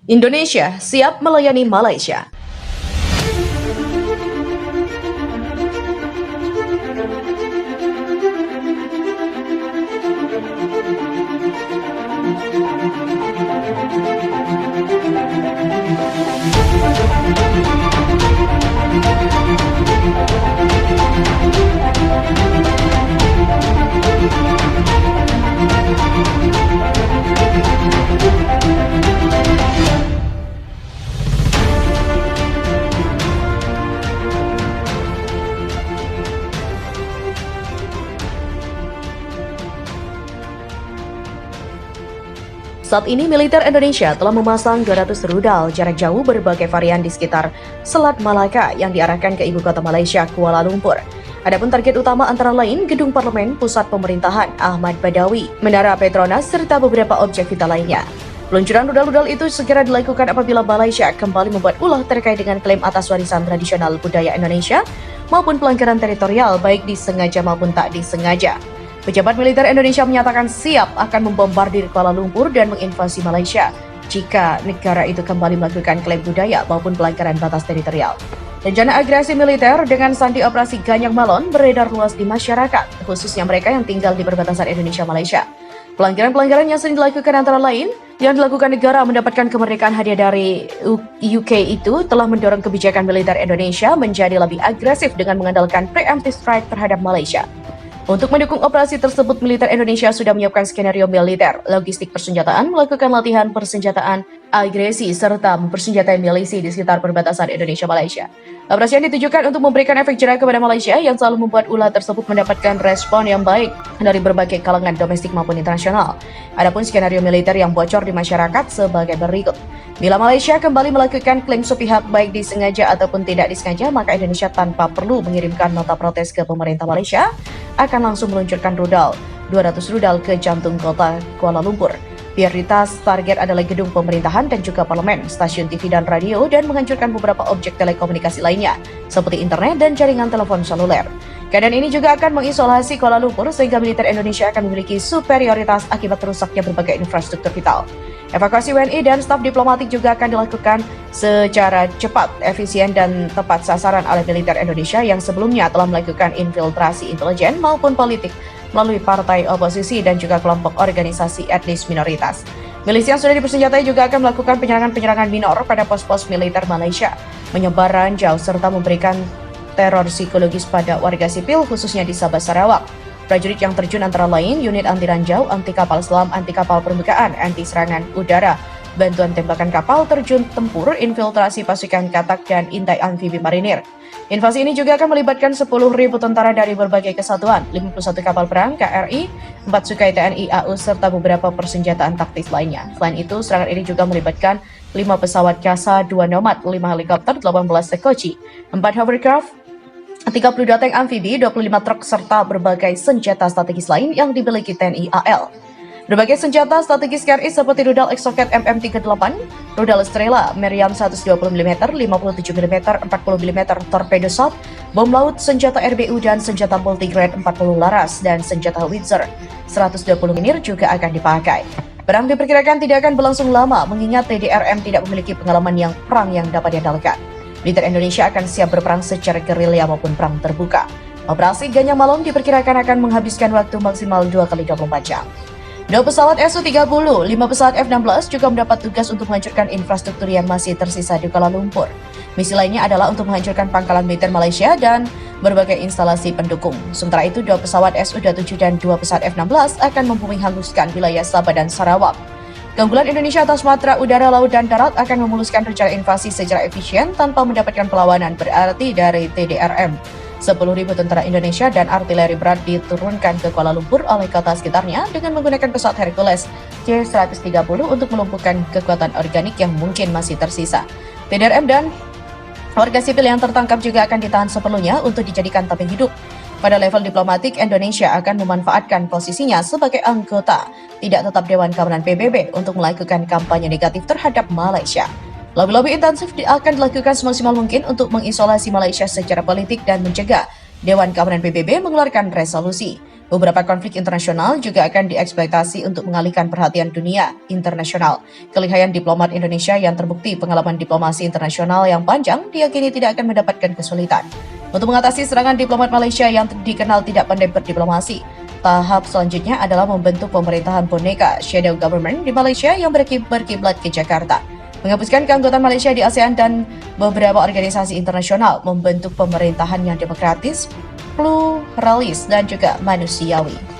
Indonesia siap melayani Malaysia. Saat ini militer Indonesia telah memasang 200 rudal jarak jauh berbagai varian di sekitar Selat Malaka yang diarahkan ke ibu kota Malaysia, Kuala Lumpur. Adapun target utama antara lain Gedung Parlemen, Pusat Pemerintahan Ahmad Badawi, Menara Petronas, serta beberapa objek vital lainnya. Peluncuran rudal-rudal itu segera dilakukan apabila Malaysia kembali membuat ulah terkait dengan klaim atas warisan tradisional budaya Indonesia maupun pelanggaran teritorial baik disengaja maupun tak disengaja. Pejabat militer Indonesia menyatakan siap akan membombardir Kuala Lumpur dan menginvasi Malaysia jika negara itu kembali melakukan klaim budaya maupun pelanggaran batas teritorial. Rencana agresi militer dengan sandi operasi Ganyang Malon beredar luas di masyarakat, khususnya mereka yang tinggal di perbatasan Indonesia-Malaysia. Pelanggaran-pelanggaran yang sering dilakukan antara lain yang dilakukan negara mendapatkan kemerdekaan hadiah dari UK itu telah mendorong kebijakan militer Indonesia menjadi lebih agresif dengan mengandalkan preemptive strike terhadap Malaysia. Untuk mendukung operasi tersebut, militer Indonesia sudah menyiapkan skenario militer, logistik persenjataan, melakukan latihan persenjataan, agresi, serta mempersenjatai milisi di sekitar perbatasan Indonesia-Malaysia. Operasi yang ditujukan untuk memberikan efek jerah kepada Malaysia yang selalu membuat ulah tersebut mendapatkan respon yang baik dari berbagai kalangan domestik maupun internasional. Adapun skenario militer yang bocor di masyarakat sebagai berikut. Bila Malaysia kembali melakukan klaim sepihak baik disengaja ataupun tidak disengaja, maka Indonesia tanpa perlu mengirimkan nota protes ke pemerintah Malaysia akan langsung meluncurkan 200 rudal ke jantung kota Kuala Lumpur. Prioritas target adalah gedung pemerintahan dan juga parlemen, stasiun TV dan radio, dan menghancurkan beberapa objek telekomunikasi lainnya, seperti internet dan jaringan telepon seluler. Keadaan ini juga akan mengisolasi Kuala Lumpur sehingga militer Indonesia akan memiliki superioritas akibat rusaknya berbagai infrastruktur vital. Evakuasi WNI dan staf diplomatik juga akan dilakukan secara cepat, efisien, dan tepat sasaran oleh militer Indonesia yang sebelumnya telah melakukan infiltrasi intelijen maupun politik melalui partai oposisi dan juga kelompok organisasi etnis minoritas. Milisi yang sudah dipersenjatai juga akan melakukan penyerangan-penyerangan minor pada pos-pos militer Malaysia, menyebar ranjau serta memberikan teror psikologis pada warga sipil khususnya di Sabah Sarawak. Prajurit yang terjun antara lain unit anti ranjau, anti kapal selam, anti kapal permukaan, anti serangan udara, bantuan tembakan kapal terjun tempur, infiltrasi pasukan katak, dan intai amfibi marinir. Invasi ini juga akan melibatkan 10.000 tentara dari berbagai kesatuan, 51 kapal perang KRI, 4 Sukhoi TNI AU, serta beberapa persenjataan taktis lainnya. Selain itu, serangan ini juga melibatkan 5 pesawat CASA, 2 Nomad, 5 helikopter, 18 Sekoci, 4 hovercraft, 32 tank amfibi, 25 truk, serta berbagai senjata strategis lain yang dimiliki TNI AL. Berbagai senjata strategis KRI seperti rudal Exocet MM38, rudal Strela, Meriam 120 mm, 57 mm, 40 mm, torpedo shot, bom laut, senjata RBU, dan senjata multigrade 40 laras, dan senjata Howitzer 120 mm juga akan dipakai. Perang diperkirakan tidak akan berlangsung lama, mengingat TDRM tidak memiliki pengalaman perang yang dapat diandalkan. Militer Indonesia akan siap berperang secara gerilya maupun perang terbuka. Operasi Ganyang Malon diperkirakan akan menghabiskan waktu maksimal 2 kali 24 jam. 2 pesawat Su-30, 5 pesawat F-16 juga mendapat tugas untuk menghancurkan infrastruktur yang masih tersisa di Kuala Lumpur. Misi lainnya adalah untuk menghancurkan pangkalan militer Malaysia dan berbagai instalasi pendukung. Sementara itu, 2 pesawat Su-27 dan 2 pesawat F-16 akan membumi haluskan wilayah Sabah dan Sarawak. Keunggulan Indonesia atas matra udara, laut, dan darat akan memuluskan rencana invasi secara efisien tanpa mendapatkan perlawanan berarti dari TDRM. 10.000 tentara Indonesia dan artileri berat diturunkan ke Kuala Lumpur oleh kota sekitarnya dengan menggunakan pesawat Hercules C-130 untuk melumpuhkan kekuatan organik yang mungkin masih tersisa. TDRM dan warga sipil yang tertangkap juga akan ditahan sepenuhnya untuk dijadikan tamping hidup. Pada level diplomatik, Indonesia akan memanfaatkan posisinya sebagai anggota tidak tetap Dewan Keamanan PBB untuk melakukan kampanye negatif terhadap Malaysia. Lobby-lobby intensif akan dilakukan semaksimal mungkin untuk mengisolasi Malaysia secara politik dan mencegah Dewan Keamanan PBB mengeluarkan resolusi. Beberapa konflik internasional juga akan dieksploitasi untuk mengalihkan perhatian dunia internasional. Kelihayan diplomat Indonesia yang terbukti pengalaman diplomasi internasional yang panjang diyakini tidak akan mendapatkan kesulitan. Untuk mengatasi serangan diplomat Malaysia yang dikenal tidak pandai berdiplomasi, tahap selanjutnya adalah membentuk pemerintahan boneka shadow government di Malaysia yang berkiblat ke Jakarta. Menghapuskan keanggotaan Malaysia di ASEAN dan beberapa organisasi internasional, membentuk pemerintahan yang demokratis, pluralis, dan juga manusiawi.